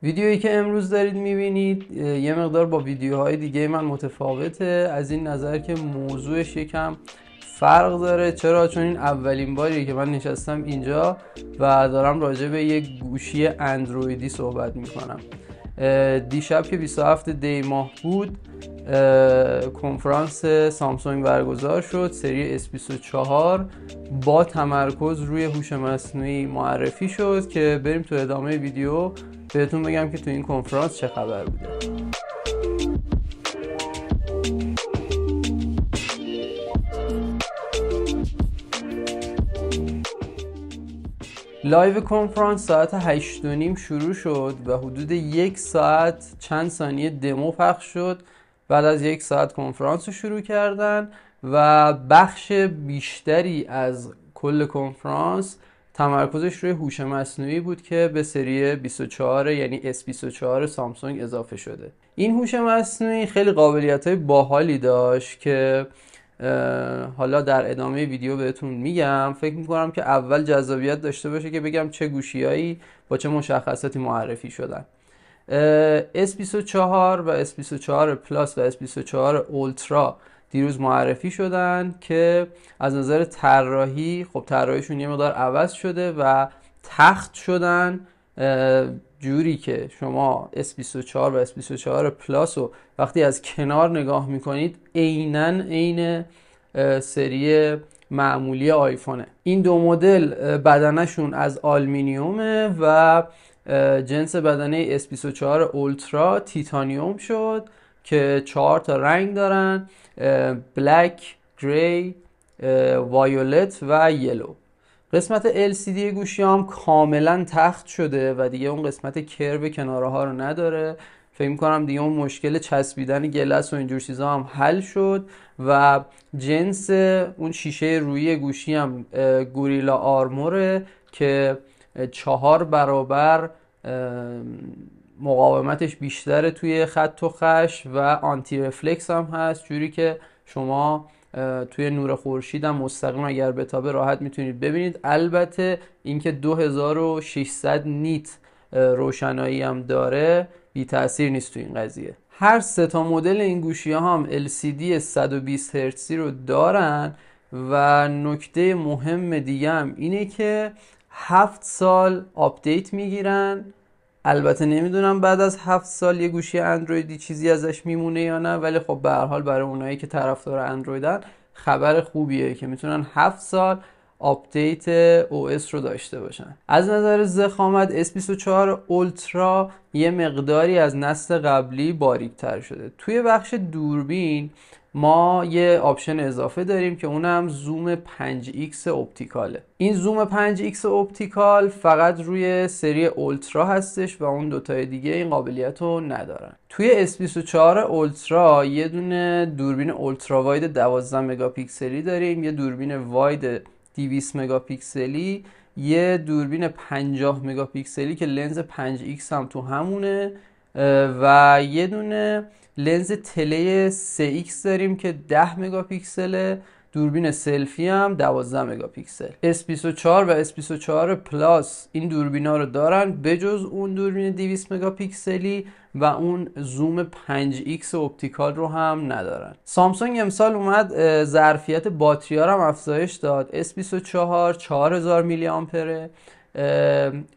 ویدیویی که امروز دارید میبینید یه مقدار با ویدیوهای دیگه من متفاوته، از این نظر که موضوعش یکم فرق داره. چرا؟ چون این اولین باریه که من نشستم اینجا و دارم راجع به یک گوشی اندرویدی صحبت میکنم. دیشب که 27 دی ماه بود کنفرانس سامسونگ برگزار شد. سری S24 با تمرکز روی هوش مصنوعی معرفی شد که بریم تو ادامه ویدیو بهتون بگم که تو این کنفرانس چه خبر بوده. لایو کنفرانس ساعت 8:30 شروع شد و حدود 1 ساعت چند ثانیه دمو پخش شد. بعد از 1 ساعت کنفرانس رو شروع کردن و بخش بیشتری از کل کنفرانس تمرکزش روی هوش مصنوعی بود که به سری 24 یعنی S24 سامسونگ اضافه شده. این هوش مصنوعی خیلی قابلیت‌های باحالی داشت که حالا در ادامه ویدیو بهتون میگم. فکر میکنم که اول جذابیت داشته باشه که بگم چه گوشیایی با چه مشخصاتی معرفی شدن. S24 و S24 پلاس و S24 اولترا دیروز معرفی شدن که از نظر طراحی خب طراحیشون یه مقدار عوض شده و تخت شدن جوری که شما S24 و S24 پلاس رو وقتی از کنار نگاه میکنید عین سری معمولی آیفونه. این دو مدل بدنشون از آلومینیومه و جنس بدنه S24 اولترا تیتانیوم شد که 4 تا رنگ دارن: بلک، گری، وایولت و یلو. قسمت LCD گوشی هم کاملا تخت شده و دیگه اون قسمت کرو کناره ها رو نداره. فکر می‌کنم دیگه اون مشکل چسبیدن گلس و اینجور چیزا هم حل شد و جنس اون شیشه روی گوشی هم گوریلا آرموره که 4 برابر مقاومتش بیشتره توی خط و خش و آنتی رفلکس هم هست، جوری که شما توی نور خورشید هم مستقیم اگر بتابه راحت میتونید ببینید. البته اینکه 2600 نیت روشنایی هم داره بی تأثیر نیست تو این قضیه. هر سه تا مدل این گوشی ها هم LCD 120 هرتزی رو دارن و نکته مهم دیگه هم اینه که 7 سال آپدیت میگیرن. البته نمیدونم بعد از 7 سال یه گوشی اندرویدی چیزی ازش میمونه یا نه، ولی خب به هر حال برای اونایی که طرفدار اندرویدن خبر خوبیه که میتونن 7 سال آپدیت OS رو داشته باشن. از نظر ضخامت S24 اولترا یه مقداری از نسل قبلی باریک‌تر شده. توی بخش دوربین ما یه آپشن اضافه داریم که اونم زوم 5x اپتیکاله. این زوم 5x اپتیکال فقط روی سری اولترا هستش و اون دوتای دیگه این قابلیت رو ندارن. توی S24 اولترا یه دونه دوربین اولترا واید 12 مگاپیکسلی داریم، یه دوربین واید 200 مگاپیکسلی، یه دوربین 50 مگاپیکسلی که لنز 5x هم تو همونه و یې دونه لنز تله 3x داریم که 10 مگاپیکسله. دوربین سلفی هم 12 مگاپیکسل. S24 و S24 پلاس این دوربینا رو دارن بجز اون دوربین 200 مگاپیکسلی و اون زوم 5x اپتیکال رو هم ندارن. سامسونگ امسال اومد ظرفیت باتری ها رو هم افزایش داد. S24 4000 میلی آمپره،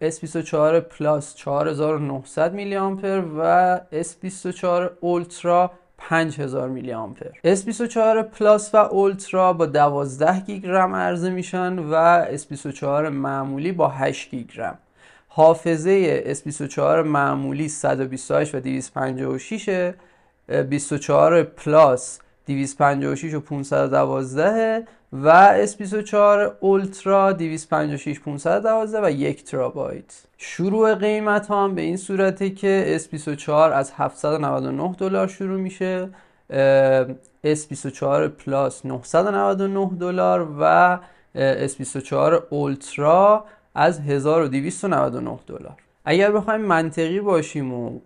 S24 پلاس 4900 میلی آمپر و S24 اولترا 5000 میلی آمپر. S24 پلاس و اولترا با 12 گیگ رم عرضه میشن و S24 معمولی با 8 گیگ رم. حافظه S24 معمولی 128 و 256، 24 پلاس 256 و 512 و S24 اولترا 256 512 و 1 ترابایت. شروع قیمت ها هم به این صورته که S24 از $799 شروع میشه، S24 پلاس $999 و S24 اولترا از $1299. اگر بخوایم منطقی باشیم و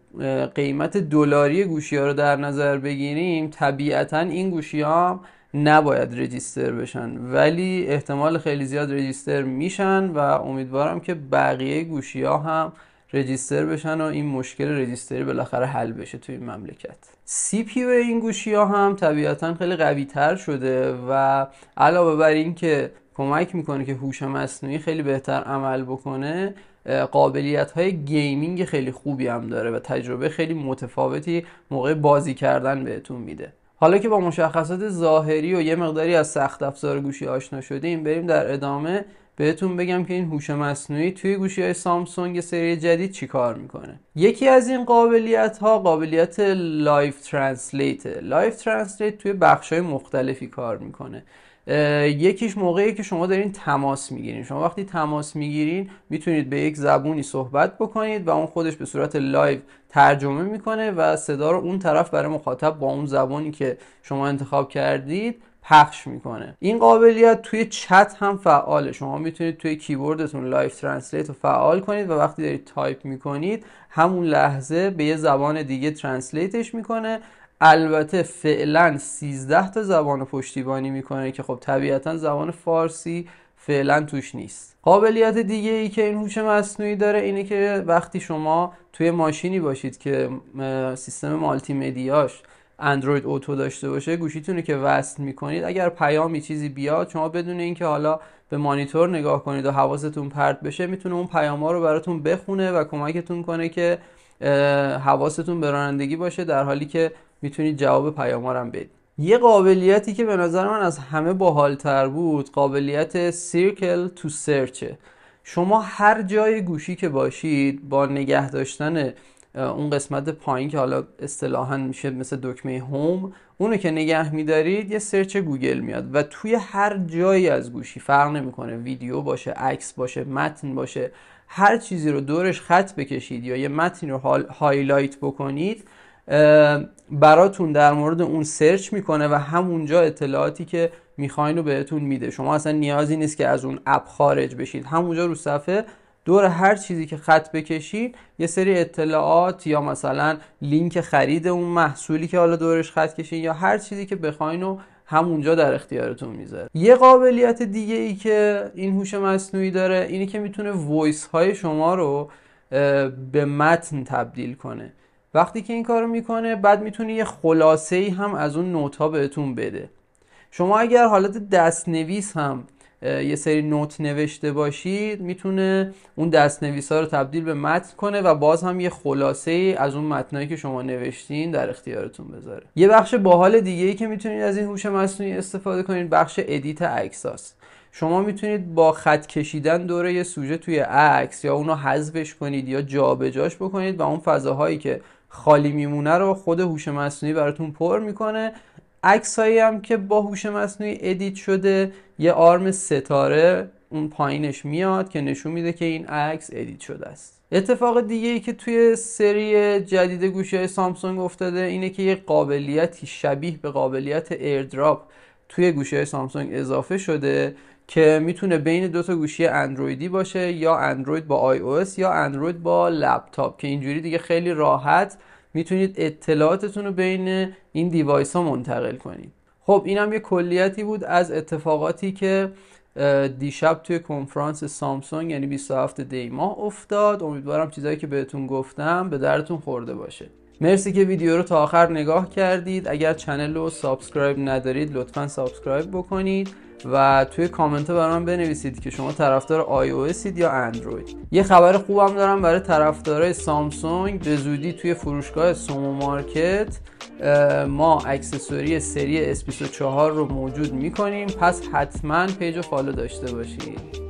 قیمت دلاری گوشی ها رو در نظر بگیریم، طبیعتا این گوشی ها نباید رجیستر بشن، ولی احتمال خیلی زیاد رجیستر میشن و امیدوارم که بقیه گوشی ها هم رجیستر بشن و این مشکل رجیستری بالاخره حل بشه توی این مملکت. CPU این گوشی ها هم طبیعتا خیلی قوی تر شده و علاوه بر این که کمک میکنه که هوش مصنوعی خیلی بهتر عمل بکنه، قابلیت های گیمینگ خیلی خوبی هم داره و تجربه خیلی متفاوتی موقع بازی کردن بهتون میده. حالا که با مشخصات ظاهری و یه مقداری از سخت افزار گوشی آشنا شدیم، بریم در ادامه بهتون بگم که این هوش مصنوعی توی گوشی‌های سامسونگ سری جدید چی کار میکنه. یکی از این قابلیت‌ها قابلیت لایو ترنسلیت. لایو ترنسلیت توی بخش‌های مختلفی کار میکنه. یکیش موقعی که شما دارین تماس میگیرین. شما وقتی تماس میگیرین میتونید به یک زبونی صحبت بکنید و اون خودش به صورت لایو ترجمه میکنه و صدا رو اون طرف برای مخاطب با اون زبانی که شما انتخاب کردید پخش میکنه. این قابلیت توی چت هم فعاله. شما میتونید توی کیبوردتون لایو ترنسلیت رو فعال کنید و وقتی دارید تایپ میکنید همون لحظه به یه زبان دیگه ترنسلیتش میکنه. البته فعلا 13 تا زبان پشتیبانی میکنه که خب طبیعتا زبان فارسی فعلا توش نیست. قابلیت دیگه ای که این هوش مصنوعی داره اینه که وقتی شما توی ماشینی باشید که سیستم مالتی مدیاش اندروید اوتو داشته باشه، گوشیتونه که وصل میکنید، اگر پیامی چیزی بیاد شما بدون اینکه حالا به مانیتور نگاه کنید و حواستون پرت بشه میتونه اون پیاما رو براتون بخونه و کمکتون کنه که حواستون به رانندگی باشه، در حالی که میتونید جواب پیاما رو هم بدید. یه قابلیتی که به نظر من از همه باحال‌تر بود قابلیت سیرکل تو سرچه. شما هر جای گوشی که باشید با نگه داشتن اون قسمت پایین که حالا اصطلاحاً میشه مثل دکمه هوم، اونو که نگه میدارید یه سرچ گوگل میاد و توی هر جایی از گوشی فرق نمیکنه، ویدیو باشه، عکس باشه، متن باشه، هر چیزی رو دورش خط بکشید یا یه متن رو هایلایت بکنید براتون در مورد اون سرچ میکنه و همونجا اطلاعاتی که میخواین رو بهتون میده. شما اصلا نیازی نیست که از اون اپ خارج بشید، همونجا رو صفحه دور هر چیزی که خط بکشید یه سری اطلاعات یا مثلا لینک خرید اون محصولی که حالا دورش خط کشید یا هر چیزی که بخواین رو همونجا در اختیارتون میذاره. یه قابلیت دیگه ای که این هوش مصنوعی داره اینی که میتونه وایس های شما رو به متن تبدیل کنه. وقتی که این کارو میکنه بعد میتونه یه خلاصه ای هم از اون نوت ها بهتون بده. شما اگر حالت دستنویس هم یه سری نوت نوشته باشید میتونه اون دستنویس ها رو تبدیل به متن کنه و باز هم یه خلاصه ای از اون متنایی که شما نوشتین در اختیارتون بذاره. یه بخش باحال دیگه ای که میتونید از این هوش مصنوعی استفاده کنید بخش ادیت عکساست. شما میتونید با خط کشیدن دور یه سوژه توی عکس یا اونو حذفش کنید یا جابجاش بکنید و اون فضاهایی که خالی میمونه رو خود هوش مصنوعی براتون پر میکنه. عکسایی هم که با هوش مصنوعی ادیت شده یه آرم ستاره اون پایینش میاد که نشون میده که این عکس ادیت شده است. اتفاق دیگه ای که توی سری جدید گوشی‌های سامسونگ افتاده اینه که یه قابلیتی شبیه به قابلیت ایردراپ توی گوشی‌های سامسونگ اضافه شده که میتونه بین دو تا گوشی اندرویدی باشه، یا اندروید با آی او اس یا اندروید با لپتاپ، که اینجوری دیگه خیلی راحت میتونید اطلاعاتتون رو بین این دیوایس ها منتقل کنید. خب اینم یه کلیتی بود از اتفاقاتی که دیشب توی کنفرانس سامسونگ یعنی 27 دی ماه افتاد. امیدوارم چیزایی که بهتون گفتم به درتون خورده باشه. مرسی که ویدیو رو تا آخر نگاه کردید. اگر چنل رو سابسکرایب ندارید لطفاً سابسکرایب بکنید و توی کامنت ها برام بنویسید که شما طرفدار آی او اسید یا اندروید. یه خبر خوبم دارم برای طرفدارای سامسونگ، به زودی توی فروشگاه سومو مارکت ما اکسسوری سری S24 رو موجود میکنیم، پس حتما پیج رو فالو داشته باشید.